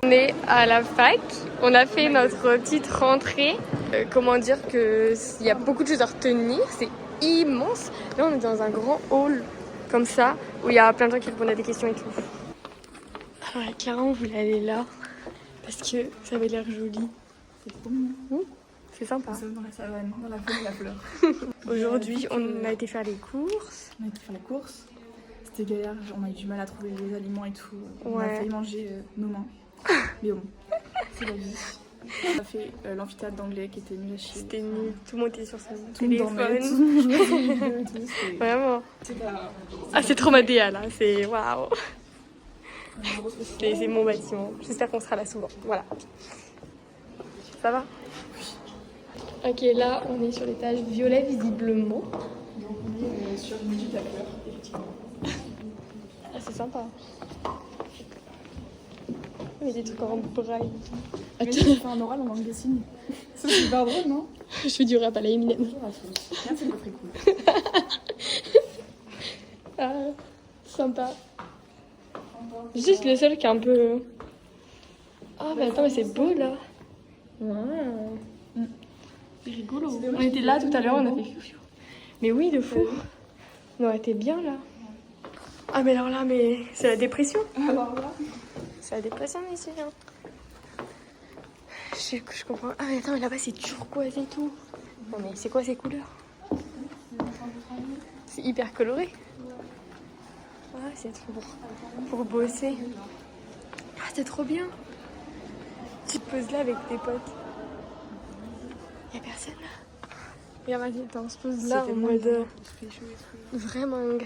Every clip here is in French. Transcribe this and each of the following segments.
On est à la fac, on a fait notre petite rentrée. Comment dire qu'il y a beaucoup de choses à retenir, c'est immense. Là on est dans un grand hall comme ça, où il y a plein de gens qui répondent à des questions et tout. Alors Clara, on voulait aller là, parce que ça avait l'air joli. C'est trop mignon. C'est sympa. Nous sommes dans la savane, dans la faune et la fleur. Aujourd'hui, on a été faire les courses. On a été faire les courses. C'était galère, on a eu du mal à trouver les aliments et tout. On a Ouais. failli manger nos mains. Mais bon, c'est la vie. On a fait l'amphithéâtre d'anglais qui était nul à chier. C'était nul, tout le monde était sur son Tout le monde dormait, téléphone. tout le monde jouait à des vidéos et tout. C'était- Vraiment. C'est pas... Ah, c'est trop ma DA là, c'est waouh. C'est mon bâtiment. J'espère qu'on sera là souvent. Voilà. Ça va? Ok, là on est sur l'étage violet visiblement. Donc on est sur une étude à fleurs, effectivement. Ah, c'est sympa. Il y a des trucs en braille. Mais j'ai fait un oral en langue des signes. C'est super drôle, non? Je fais du rap à la Eminem. Bonjour à tous. Merci, c'est très cool. Ah, sympa. Juste le seul qui est un peu... Ah, mais attends, mais c'est beau là. C'est rigolo. On était là tout à l'heure, on a fait fiou. Mais oui, de fou. On aurait été bien là. Ah, mais alors là, mais c'est la dépression. Alors là, C'est la dépression ici. Hein. Je comprends. Ah, mais attends, mais là-bas c'est turquoise et tout. Non, mais c'est quoi ces couleurs? C'est hyper coloré. Ah, c'est trop bon. Pour bosser. Ah, c'est trop bien. Tu te poses là avec tes potes. Y'a personne là. Regarde, vas-y, attends, on se pose là en mode. Vraiment.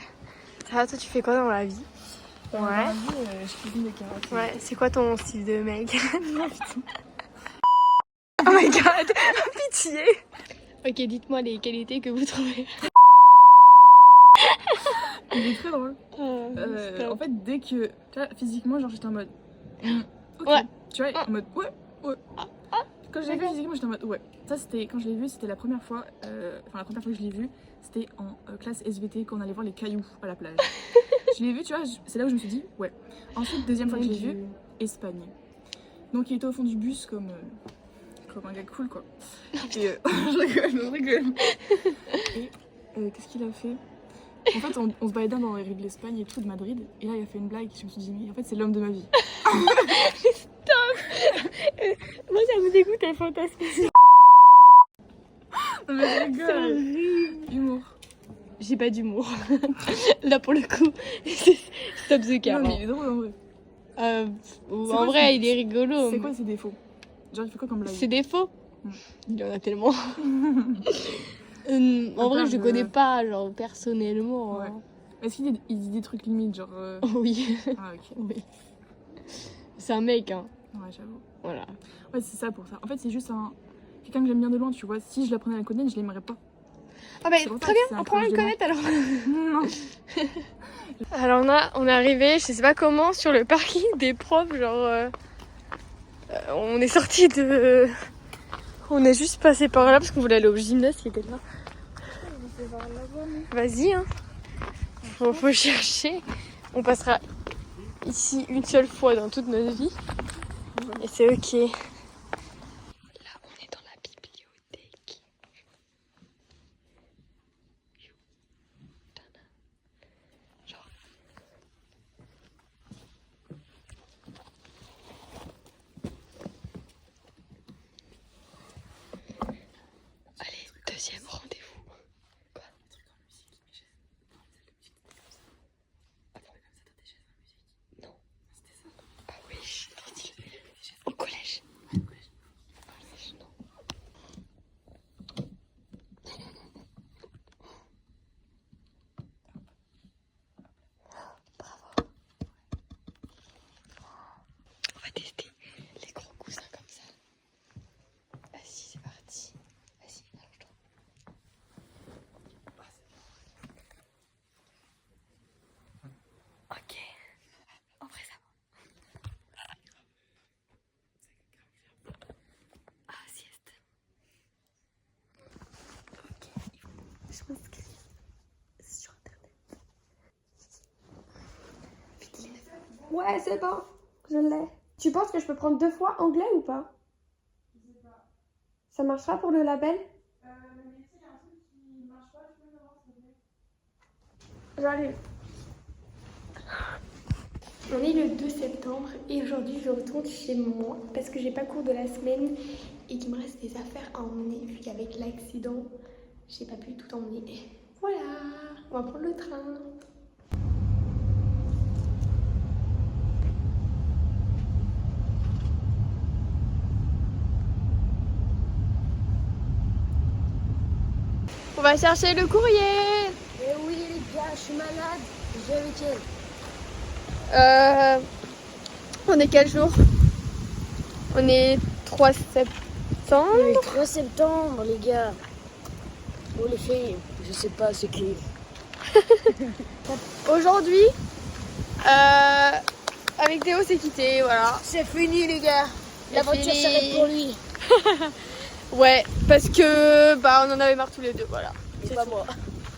Ça va, toi, tu fais quoi dans la vie? dans la vie, je cuisine des carottes. Ouais, c'est quoi ton style de mec? Oh my god, pitié. Ok, dites-moi les qualités que vous trouvez. Il est très drôle. En fait, dès que. Tu vois, physiquement, genre j'étais en mode. Ok. Ouais. Tu vois, en mode. Ouais. Quand je l'ai vu physiquement, j'étais en mode. Ouais. Ça, c'était. Quand je l'ai vu, c'était la première fois. Enfin, la première fois que je l'ai vu, c'était en classe SVT quand on allait voir les cailloux à la plage. Je l'ai vu, tu vois, c'est là où je me suis dit, ouais. Ensuite, deuxième fois que je l'ai vu, Espagne. Donc, il était au fond du bus comme un gars cool, quoi. Et je rigole. Et qu'est-ce qu'il a fait? En fait, on se baladait dans les rues de l'Espagne et tout, de Madrid. Et là, il a fait une blague. Je me suis dit, mais en fait, c'est l'homme de ma vie. Stop. Moi, ça me dégoûte, elle fantasme. Non, mais je rigole. Humour. J'ai pas d'humour. Là, pour le coup, stop the car. Non, mais il est drôle en vrai. En vrai, il est rigolo. C'est quoi ses défauts? Genre, il fait quoi comme blague? Ses défauts? Il y en a tellement. En vrai, je le connais pas, genre, personnellement. Ouais. Hein. Est-ce qu'il dit des trucs limites, genre. Oui. Ah, ok. Oui. C'est un mec, hein. Ouais, j'avoue. Voilà. Ouais, c'est ça pour ça. En fait, c'est juste quelqu'un que j'aime bien de loin, tu vois. Si je l'apprenais à la connaître, je l'aimerais pas. Ah bah, C'est pour ça très que bien, c'est un apprends à le proche de connaître alors. Non. Alors on est arrivé, je sais pas comment, sur le parking des profs, genre on est sorti de... On est juste passé par là parce qu'on voulait aller au gymnase qui était là. Vas-y, hein. Faut chercher. On passera ici une seule fois dans toute notre vie. Et c'est ok. Là, on est dans la bibliothèque. Genre... Allez, deuxième rendez-vous. Quoi? Non. Ah oui, trop stylé. Au collège. Au collège, non. Bravo. On va tester les gros coussins comme ça. Vas-y, c'est parti. Vas-y, allonge-toi. Ok. En vrai, ça va. Ah, sieste. Ok, je m'inscris sur internet. Ouais, c'est bon, je l'ai. Tu penses que je peux prendre 2 fois anglais ou pas? Je sais pas. Ça marchera pour le label? Mais tu sais, il y a un truc qui marche pas, tu peux l'avoir s'il te plaît. J'arrive. On est le 2 septembre et aujourd'hui je retourne chez moi parce que j'ai pas cours de la semaine et qu'il me reste des affaires à emmener vu qu'avec l'accident j'ai pas pu tout emmener. Voilà, on va prendre le train. On va chercher le courrier. Eh oui les gars, je suis malade. J'ai le week-end. On est quel jour? On est 3 septembre. Le 3 septembre les gars. Oh les filles, je sais pas c'est qui. Aujourd'hui, avec Théo c'est quitté, voilà. C'est fini les gars. C'est L'aventure fini. s'arrête pour lui. Ouais, parce que bah on en avait marre tous les deux, voilà. C'est pas moi.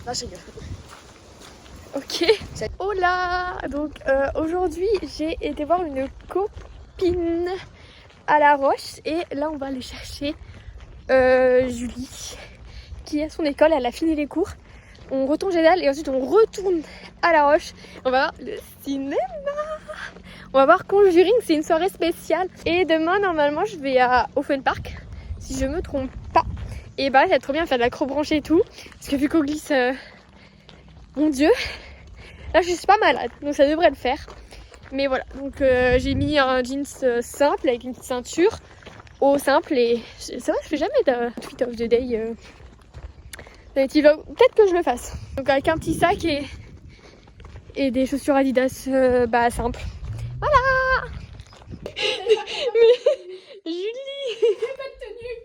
Non, je rigole. Ok. Hola. Donc aujourd'hui j'ai été voir une copine à La Roche et là on va aller chercher Julie qui est à son école, elle a fini les cours. On retourne chez elle et ensuite on retourne à La Roche. On va voir le cinéma. On va voir Conjuring, c'est une soirée spéciale. Et demain normalement je vais au Fun Park, si je me trompe pas. Et bah ça va être trop bien faire de l'acrobranche et tout. Parce que vu qu'on glisse, mon dieu, là je suis pas malade, donc ça devrait le faire. Mais voilà, donc j'ai mis un jeans simple avec une petite ceinture au simple et c'est vrai je fais jamais de tweet of the day. Peut-être que je le fasse. Donc avec un petit sac et des chaussures Adidas bah simples. Voilà. Mais Julie, pas de tenue.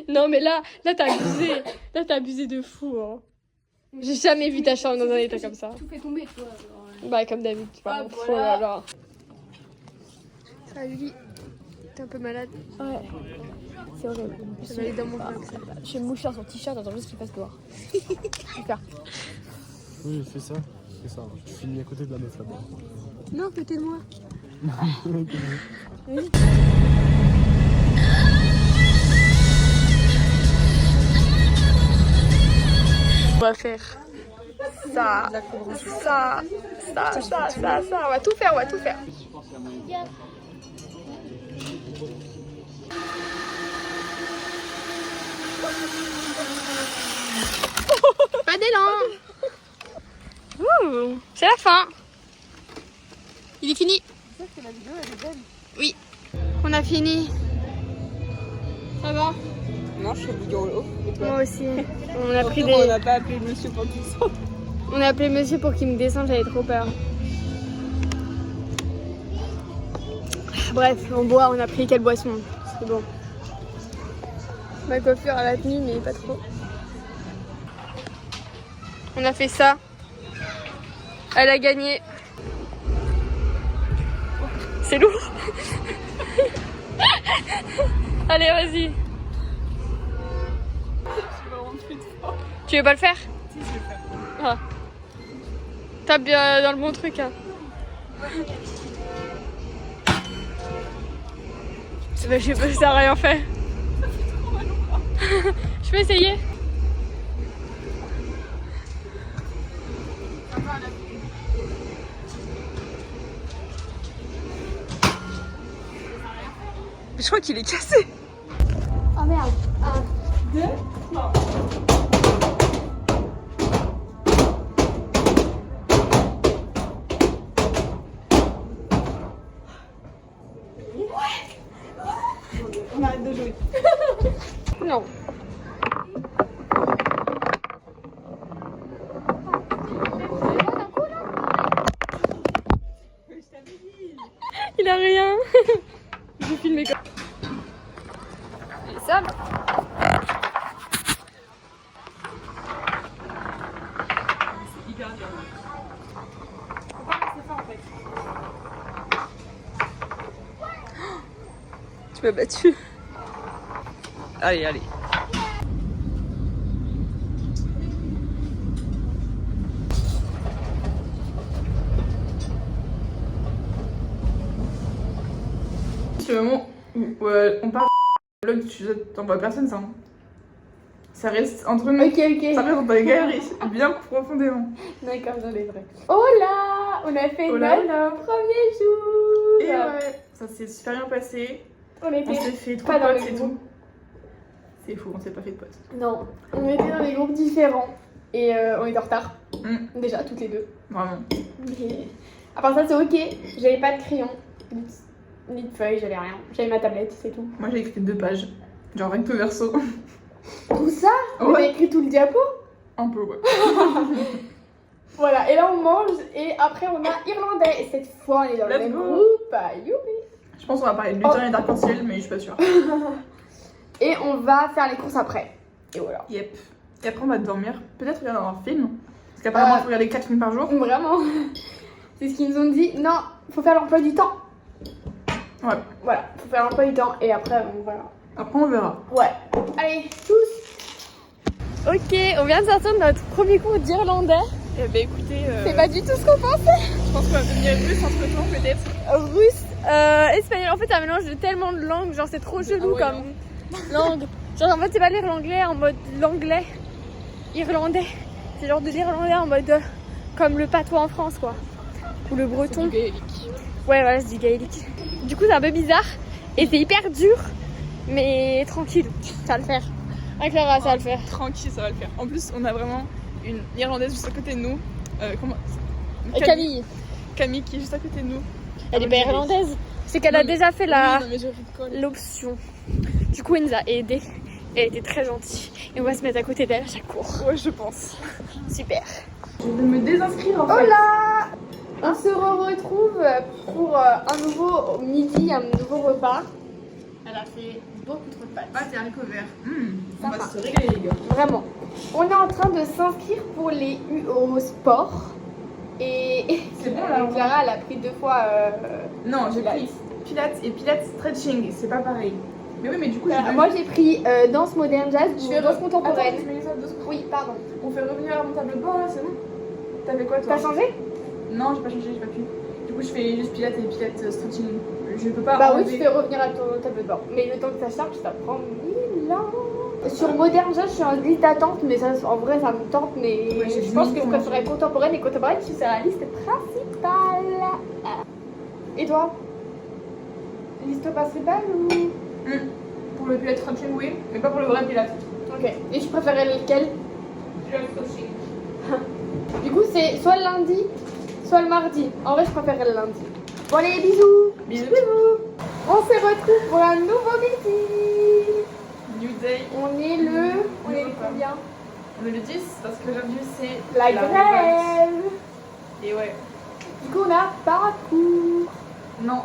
Non mais là t'as abusé. Là t'as abusé de fou. Hein. J'ai jamais vu ta chambre dans un état comme ça. Tout fait tomber toi. Bah comme d'habitude. Ah, Oh voilà. là là. Ça va Julie? T'es un peu malade? Ouais. C'est horrible. Je vais aller dans mon vlog ça. Je suis mouché sur son t-shirt, attends juste qu'il fasse dehors. Super. Oui, fais ça. Fais ça. Tu finis à côté de la meuf là-bas. Non, côté de moi. On va faire ça, ça. On va tout faire, Pas d'élan. Ouh, c'est la fin. Il est fini. Oui, on a fini. Ça va? Non, je suis rigolo. Moi aussi. On a pris On des... n'a pas appelé le monsieur pour tout ça. On a appelé monsieur pour qu'il me descende, j'avais trop peur. Bref, on boit, on a pris quelle boisson? C'est bon. Ma coiffure elle a tenu mais pas trop. On a fait ça. Elle a gagné. C'est lourd. Allez, vas-y. Tu veux pas le faire? Si, je vais faire. Ah. Tape bien dans le bon truc. Hein. Je sais pas si ça a rien fait. Je peux essayer? Je crois qu'il est cassé. Oh merde. 2, 3. On arrête de jouer. Non. Il a rien. Je vais filmer comme. Et ça. C'est hyper dur. Tu m'as battu. Allez, allez. partir du moment où on parle de vlog, tu t'envoies personne ça. Hein. Ça reste entre nous. Ok. Ça reste dans ta galerie, bien profondément. D'accord, j'en ai vrai. Oh là, on a fait Oh là notre là. premier jour. Et ouais, ça s'est super bien passé. On On était s'est fait 3 pas dans potes le et groupe. tout. C'est fou, on s'est pas fait de potes. Non, on était dans des groupes différents et on était en retard. Déjà, toutes les deux. Vraiment. Mais à part ça, c'est ok. J'avais pas de crayon, ni de feuille, j'avais rien. J'avais ma tablette, c'est tout. Moi j'ai écrit 2 pages. Genre recto verso. Tout ça On Ouais. a écrit tout le diapo. Un peu, ouais. Voilà, et là on mange et après on a irlandais. Et cette fois, on est dans le Let's même go. groupe. Ah, youpi. Je pense qu'on va parler de lutin et d'arc-en-ciel, mais je suis pas sûre. Et on va faire les courses après. Et voilà. Yep. Et après on va dormir. Peut-être regarder un film. Parce qu'apparemment il faut regarder 4 films par jour. Vraiment. C'est ce qu'ils nous ont dit. Non, faut faire l'emploi du temps. Ouais. Voilà, faut faire l'emploi du temps et après on verra. Après on verra. Ouais. Allez, tous. Ok, on vient de sortir de notre premier cours d'irlandais. Eh ben écoutez, C'est pas du tout ce qu'on pensait. je pense qu'on va devenir russe entre temps peut-être. Russe, espagnol. En fait, c'est un mélange de tellement de langues. Genre, c'est trop chelou ouais, comme langue. Genre, en fait, c'est pas lire l'anglais en mode l'anglais irlandais. C'est genre de l'irlandais en mode comme le patois en France, quoi. Ou le breton. gaélique. Ouais, voilà, c'est du gaélique. Du coup, c'est un peu bizarre et c'est hyper dur, mais tranquille, ça va le faire. Avec Clara, ça va le faire. Tranquille, ça va le faire. En plus, on a vraiment une irlandaise juste à côté de nous. Comment Et Camille, Camille qui est juste à côté de nous. elle est pas irlandaise. C'est qu'elle a déjà fait Oui, la non, mais je rigole. l'option. Du coup, elle nous a aidés. Elle était très gentille. Et on va se mettre à côté d'elle à chaque cours. Ouais, je pense. Super. Je vais me désinscrire en Oh fait. là! On se retrouve pour un nouveau midi, un nouveau repas. Elle a fait beaucoup trop de pâtes. Pâtes et haricots verts. On va Sympa. se régaler les gars. Vraiment. On est en train de s'inscrire pour les UO sport. Et C'est bon, là, Clara, elle a pris 2 fois. Non, j'ai Pilates. pris Pilates et Pilates stretching, c'est pas pareil. Mais oui, mais du coup, Moi, j'ai pris danse moderne jazz, je fais danse contemporaine. Attends, tu mets ça 2 secondes. Oui, pardon. On fait revenir à mon tableau de bord là, c'est bon. T'as fait quoi toi? T'as changé? Non, j'ai pas changé, j'ai pas pu. Du coup, je fais juste Pilates et Pilates stretching. Je peux pas. Bah oui, enlever- tu fais revenir à ton tableau de bord. Mais le temps que ça charge, ça prend 1000 ans. Sur moderne jazz, je suis en liste d'attente, mais ça, en vrai, ça me tente. Mais Ouais, j'ai je dit pense oui que je pour préférerais moi. contemporaine et contemporaine, je suis sur la liste principale. Et toi? Liste principale ou? Pour le Pilates stretching, oui, mais pas pour le vrai Pilates. Ok. Et tu préférais lequel? Pilates stretching. Du coup, c'est soit le lundi, soit le mardi. En vrai, je préférerais le lundi. Bon, allez, bisous. Bisous. On se retrouve pour un nouveau meeting. New day. On est le combien? On est le 10 parce qu'aujourd'hui c'est La grève. Et ouais. Du coup, on a parcours. Non.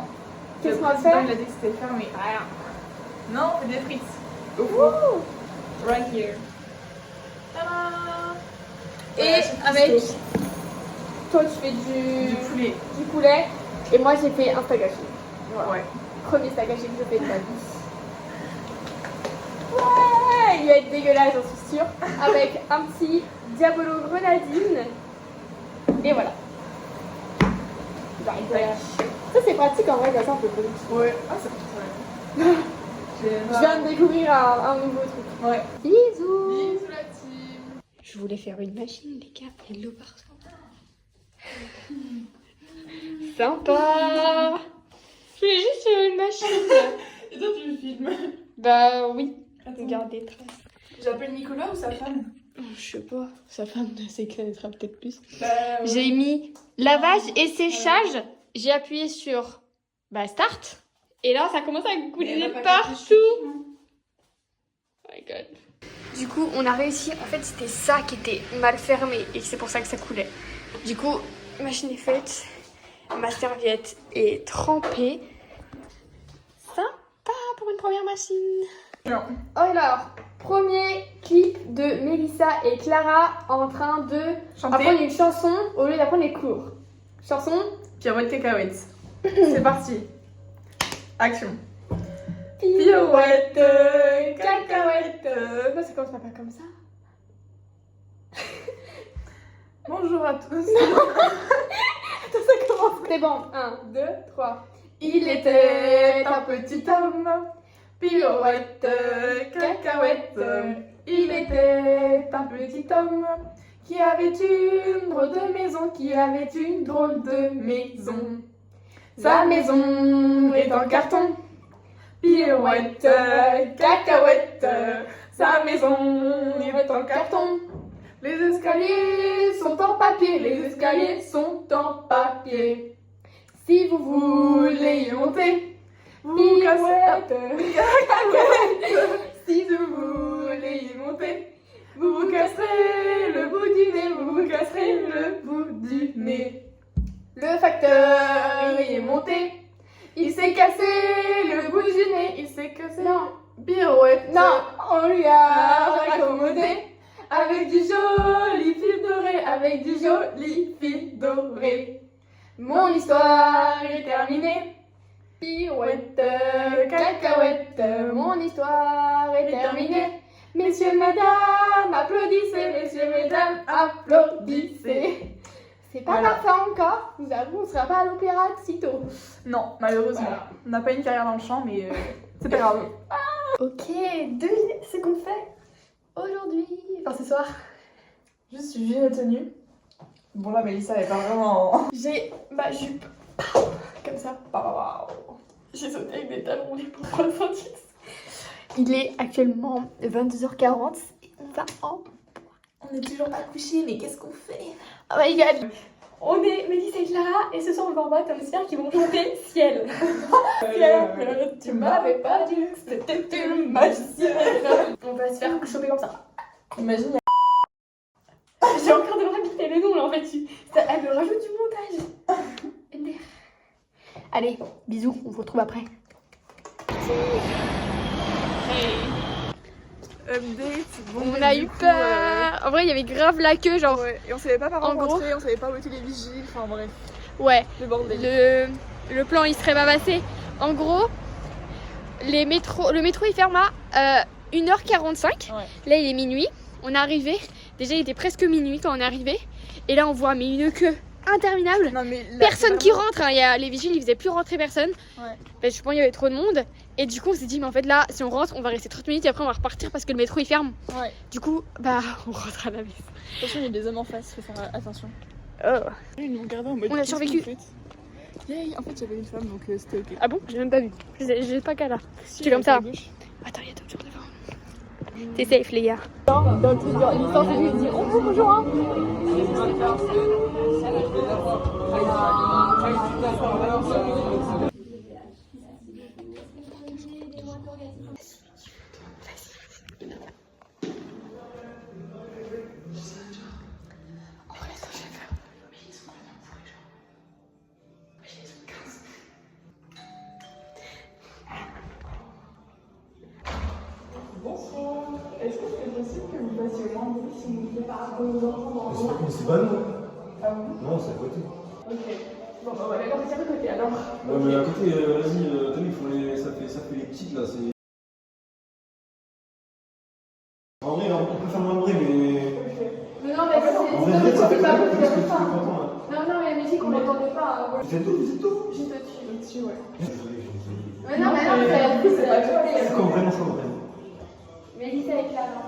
Qu'est-ce Le qu'on va président, faire? Il a dit que c'était fermé. Rien. Non, on fait des frites. Au Ouh. four. Right here. Tada. Et Voilà, c'est avec Christo. toi, tu fais du poulet. poulet. Et moi, j'ai fait un steak haché. Voilà. Ouais. Premier steak haché que je fais de ma vie. Ouais, il va être dégueulasse, j'en suis sûre. Avec un petit diabolo grenadine. Et voilà. Ça, c'est pratique en vrai, comme ça, on peut pas. Ouais. Ah, ça fait ça. Je viens de découvrir un nouveau truc. Ouais. Bisous. Bisous la team. Je voulais faire une machine, les gars. Il y a de l'eau partout. Sympa. Je voulais juste faire une machine. Et toi tu me filmes. Bah oui. Attends. Regardez des traces. J'appelle Nicolas ou sa femme? Je sais pas. Sa femme s'éclairera peut-être plus. Bah, ouais. J'ai mis lavage et séchage. J'ai appuyé sur start. Et là, ça commence à Mais couler elle a pas partout. capté ce film, Oh my god. Du coup, on a réussi. En fait, c'était ça qui était mal fermé et c'est pour ça que ça coulait. Du coup, la machine est faite. Ma serviette est trempée. Sympa pour une première machine. Non. Alors, premier clip de Mélissa et Clara en train de Chanter. apprendre une chanson au lieu d'apprendre les cours. Chanson. Pirouette cacahuète. C'est parti. Action. Pirouette, cacahuète. Non, ça commence pas comme ça. Bonjour à tous. Attends, ça commence. C'est bon. 1, 2, 3. Il était un petit homme, pirouette, cacahuète. Il était un petit homme qui avait une drôle de maison, qui avait une drôle de maison. Sa maison est en carton, pirouette, cacahuète. Sa maison est en carton. Les escaliers sont en papier, les escaliers sont en papier. Si vous voulez y monter, vous cassez. Si vous voulez y monter, vous vous casserez le bout du nez, vous vous casserez le bout du nez. Le facteur y est monté, il s'est cassé le bout du nez, il s'est cassé. Non, pirouette. Non, on lui a raccommodé avec du joli fil doré, avec du joli fil doré. Mon histoire est terminée. Pirouette, cacahuète, mon histoire est terminée. Messieurs, mesdames, applaudissez, messieurs, mesdames, applaudissez. C'est pas parfait encore, nous avons, on sera pas à l'opéra de sitôt. Non, malheureusement. On n'a pas une carrière dans le chant, mais c'est pas grave. Ok, devinez ce qu'on fait aujourd'hui, enfin ce soir. Juste suivi la tenue. Bon là, Mélissa, elle est pas vraiment... J'ai ma jupe, comme ça. J'ai sauté avec des talons roulés pour 310. Il est actuellement 22h40 et on va en... On est toujours pas couchés, mais qu'est-ce qu'on fait? Oh my god. On est Mélissa et Clara et ce soir on va en bas comme sphère qui vont chanter Ciel. Ciel, tu m'avais pas dit que c'était une magicienne. On va se faire choper comme ça. Imagine, J'ai encore de rapidité le nom là en fait. Elle me rajoute du montage. Allez, bisous, on se retrouve après. update. Bon, On a eu peur. En vrai, il y avait grave la queue, genre. Ouais, et on savait pas par En où gros- rentrer, on savait pas où étaient les vigiles, enfin bref, Ouais. le bordel. Le plan il serait pas passé. En gros, le métro il ferme à 1h45. Ouais. Là il est minuit. On est arrivé. Déjà il était presque minuit quand on est arrivé. Et là on voit mais une queue interminable. Non, mais là, Personne qui vraiment- rentre. Hein. Il y a, les vigiles ils faisaient plus rentrer personne. Ouais. Parce que je pense qu'il y avait trop de monde. Et du coup on s'est dit mais en fait là si on rentre on va rester 30 minutes et après on va repartir parce que le métro il ferme. Ouais. Du coup bah on rentre à la maison. Attention, il y a des hommes en face, faut faire attention. Oh. Ils nous regardaient en mode. On a qu'est-ce survécu. que vous faites Yay, en fait, il y avait une femme donc c'était ok. Ah bon? J'ai même pas vu. J'ai pas qu'à là. Si, tu es comme ça. à gauche. Attends, il y a d'autres gens devant. T'es safe, les gars. Dans le truc, genre, l'histoire, c'est juste dire bonjour, hein. Est-ce que c'est possible que vous fassiez moins de bruit si vous voulez par rapport aux enfants dans le noir? C'est pas nous. Ah bon? Non, c'est à côté. Ok. Bon, bah voilà, alors c'est à côté alors. Non, mais à côté, vas-y, Tommy, ça fait les petites là. C'est... En vrai, on peut faire moins de bruit, mais. Mais non, mais En vrai, ça fait pas plus vous que tu dire es ça. content là. Non, non, mais la musique, on l'entendait pas. Vous êtes tout Juste au-dessus. Ouais. Mais non, mais non, c'est la C'est comme vraiment chaud, vraiment. Mélissa et Clara.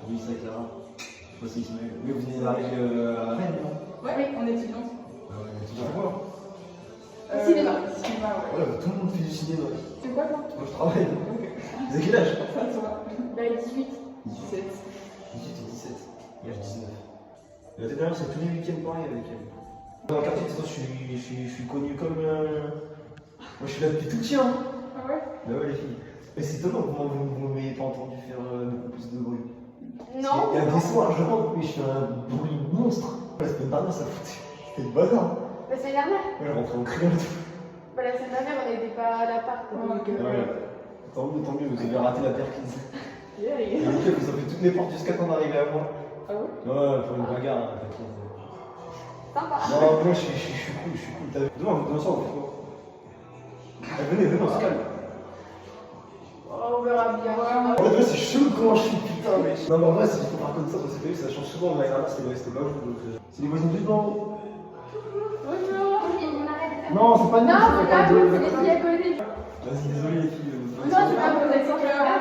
Oui, c'est Clara. Je sais pas si Ismaël. Mais vous venez d'arriver à Rennes, non? Ouais, on est étudiants. Ouais, tu vas voir. Cinéma. Cinéma, ouais. Voilà, tout le monde fait du cinéma. C'est quoi toi? Moi, je travaille. Vous avez quel âge? Ça, toi. Bah, 18. 17. 18 et 17. Et l'âge 19. Et la tête dernière, c'est tous les week-ends pareil avec elle. Dans le quartier, de toute façon, je suis connu comme. Moi, je suis là depuis tout petit, hein. Ah ouais? Bah ouais, les filles. Mais c'est étonnant comment vous m'avez pas entendu faire beaucoup plus de bruit. Non. Il y a des soirs, je rentre, mais je fais un bruit monstre. La semaine dernière, ça foutait le bazar. La semaine dernière? Ouais, je rentrais en criant et tout. Bah, la semaine dernière, on n'était pas à l'appart. Donc, Ouais. Tant mieux, vous avez raté la perquise. Yeah, Et nickel, vous avez toutes les portes jusqu'à temps d'arriver à moi. Ah ouais? Ouais, pour une bagarre, hein, t'inquiète. Sympa. Non, moi je suis cool. Demain soir, on fait quoi? Venez, on se calme. Oh, on verra bien. En vrai, c'est chaud comment je suis, putain, mec. Non, mais en vrai, si je compare comme ça, dans cette télé, ça change souvent. L'année dernière, c'était pas vous. C'est les voisins du banc. Bonjour. On arrête Non, c'est pas nous, Non, c'est c'est pas de- vous, c'est les filles à côté. Vas-y, désolé les filles. Non, c'est pas vous, c'est bye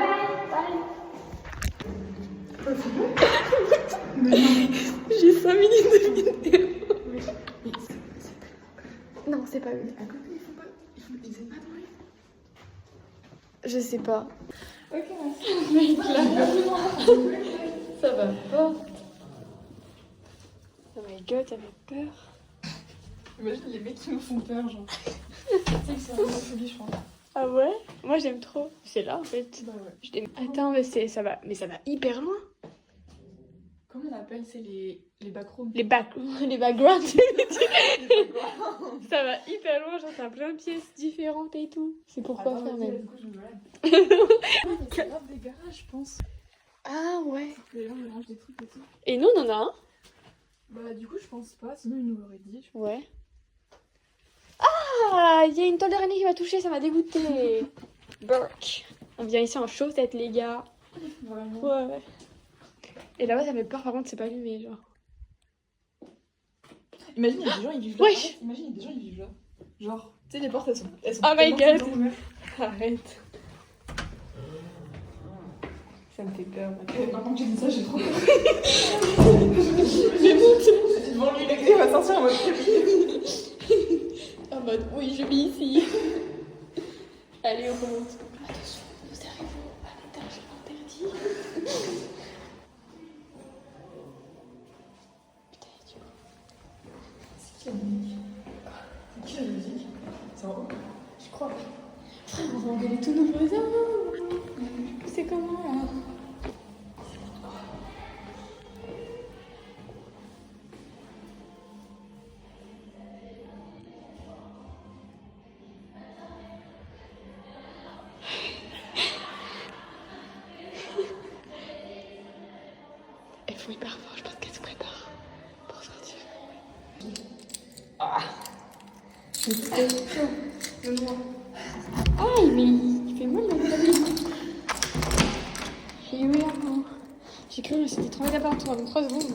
bye. J'ai 5 minutes de vidéo. Non, c'est pas eux. À côté, ils faisaient pas de bruit. Je sais pas. Ok, merci. Ça va pas. Oh my god, t'avais peur. Imagine les mecs qui me font peur, genre. Tu sais que c'est vraiment phobie, je pense. Ah ouais? Moi j'aime trop. C'est là en fait. Bah ouais. Je t'aime. Attends, mais ça va hyper loin. Comment on appelle, c'est les backrooms? Les backgrounds. Ça va hyper loin, genre t'as plein de pièces différentes et tout. C'est pourquoi faire même. Du coup, je me balade. C'est grave des garages, je pense. Ah ouais. Les gens ils rangent des trucs et tout. Et nous on en a un? Bah, du coup, je pense pas, sinon ils nous l'auraient dit. Je pense. Ouais. Ah, il y a une toile d'araignée qui m'a touché, ça m'a dégoûté. Burk. On vient ici en chaussettes, les gars. Vraiment. Ouais. Et là-bas, ça fait peur, par contre, c'est pas allumé, genre. Imagine, il y a des gens, ils vivent là. Wesh. Imagine, il y a des gens, ils vivent là. Genre, tu sais, les portes, elles sont Oh my tellement god. ouvertes. Arrête. Ça me fait peur, maintenant. Et maintenant que j'ai dit ça, j'ai trop peur. J'ai dit devant lui, il va sortir en mode En mode, oui, je vis ici. Allez, on remonte. Attention, nous arrivons à l'étage interdit. Putain, tu vois. C'est qui la musique? C'est qui la musique? C'est en haut? Je crois. Frère, on va engueuler tous nos voisins. C'est comment là? Elles font hyper fort, je pense qu'elles se préparent pour sortir. Ah, il fait mal la tête. J'ai cru que c'était trop la partout avant 3 secondes.